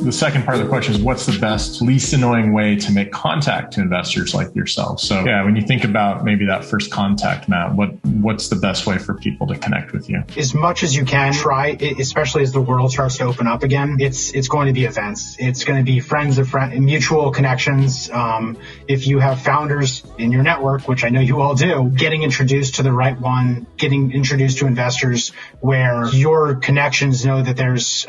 the second part of the question is, what's the best, least annoying way to make contact to investors like yourself? So yeah, when you think about maybe that first contact, Matt, what's the best way for people to connect with you? As much as you can, try, especially as the world starts to open up again, it's going to be events. It's going to be friends of friends, mutual connections. If you have founders in your network, which I know you all do, getting introduced to the right one, getting introduced to investors where your connections know that there's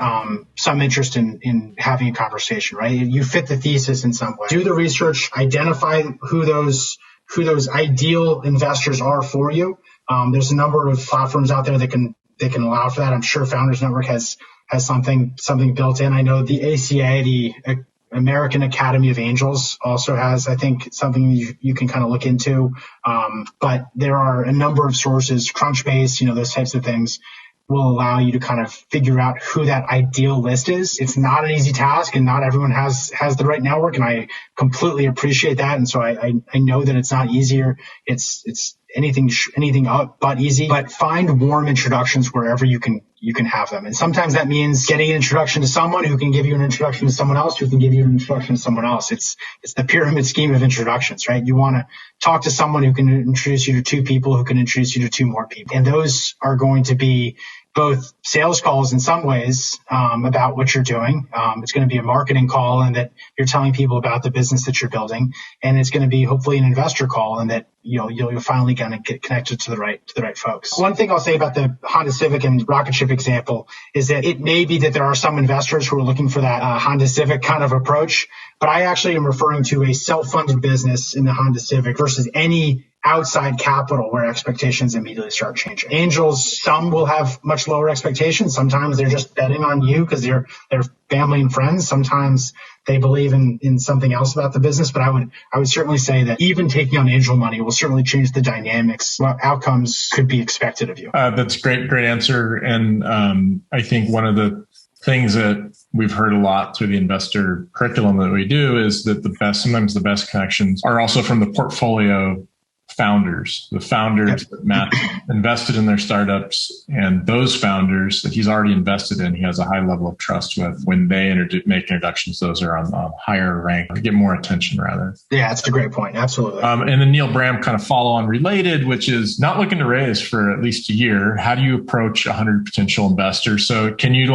some interest in having a conversation, right? You fit the thesis in some way. Do the research, identify who those ideal investors are for you. There's a number of platforms out there that can allow for that. I'm sure Founders Network has something built in. I know the ACA, the American Academy of Angels, also has, I think, something you can kind of look into. But there are a number of sources, Crunchbase, those types of things will allow you to kind of figure out who that ideal list is. It's not an easy task, and not everyone has the right network, and I completely appreciate that. And so I know that it's not easier. It's anything but easy. But find warm introductions wherever you can have them. And sometimes that means getting an introduction to someone who can give you an introduction to someone else who can give you an introduction to someone else. It's the pyramid scheme of introductions, right? You want to talk to someone who can introduce you to two people who can introduce you to two more people. And those are going to be both sales calls in some ways about what you're doing. It's going to be a marketing call and that you're telling people about the business that you're building. And it's going to be hopefully an investor call and that you're finally going to get connected to the right folks. One thing I'll say about the Honda Civic and rocket ship example is that it may be that there are some investors who are looking for that Honda Civic kind of approach, but I actually am referring to a self-funded business in the Honda Civic versus any outside capital where expectations immediately start changing. Angels, some will have much lower expectations. Sometimes they're just betting on you because they're family and friends. Sometimes they believe in something else about the business. But I would certainly say that even taking on angel money will certainly change the dynamics. What outcomes could be expected of you? That's great answer. And I think one of the things that we've heard a lot through the investor curriculum that we do is that sometimes the best connections are also from the portfolio founders, the founders that Matt invested in their startups, and those founders that he's already invested in, he has a high level of trust with. When they make introductions, those are on a higher rank, get more attention rather. Yeah, that's a great point. Absolutely. And then Neil Bram kind of follow on related, which is not looking to raise for at least a year. How do you approach 100 potential investors? So can you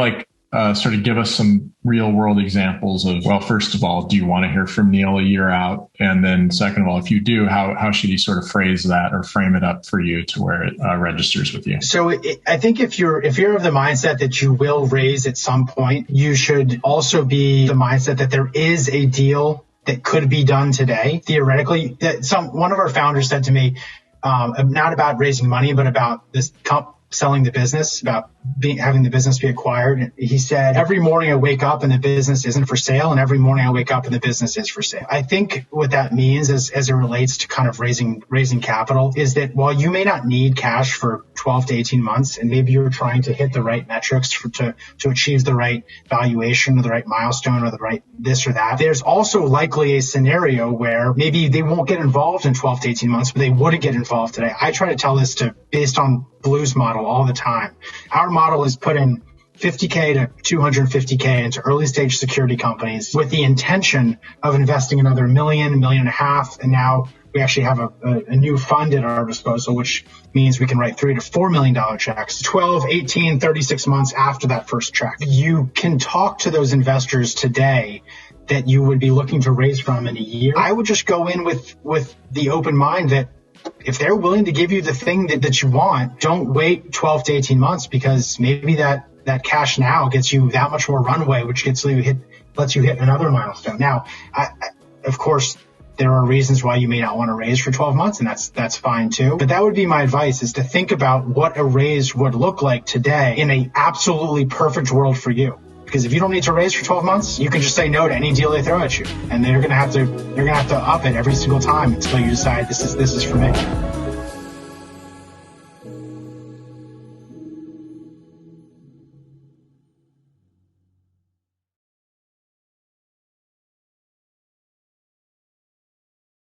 sort of give us some real world examples of, well, first of all, do you want to hear from Neil a year out? And then second of all, if you do, how should he sort of phrase that or frame it up for you to where it registers with you? So I think if you're of the mindset that you will raise at some point, you should also be the mindset that there is a deal that could be done today. Theoretically, one of our founders said to me, not about raising money, but about this selling the business, about having the business be acquired. He said, every morning I wake up and the business isn't for sale, and every morning I wake up and the business is for sale. I think what that means as it relates to kind of raising capital is that while you may not need cash for 12 to 18 months, and maybe you're trying to hit the right metrics to achieve the right valuation or the right milestone or the right this or that, there's also likely a scenario where maybe they won't get involved in 12 to 18 months, but they wouldn't get involved today. I try to tell this based on Blue's model all the time. Our model is put in $50K to $250K into early stage security companies with the intention of investing another $1 million, $1.5 million. And now we actually have a new fund at our disposal, which means we can write $3 to $4 million checks 12, 18, 36 months after that first check. You can talk to those investors today that you would be looking to raise from in a year. I would just go in with the open mind that if they're willing to give you the thing that you want, don't wait 12 to 18 months, because maybe that cash now gets you that much more runway, which lets you hit another milestone. Now, of course, there are reasons why you may not want to raise for 12 months, and that's fine too. But that would be my advice, is to think about what a raise would look like today in an absolutely perfect world for you. Because if you don't need to raise for 12 months, you can just say no to any deal they throw at you, and you're gonna have to up it every single time until you decide this is for me.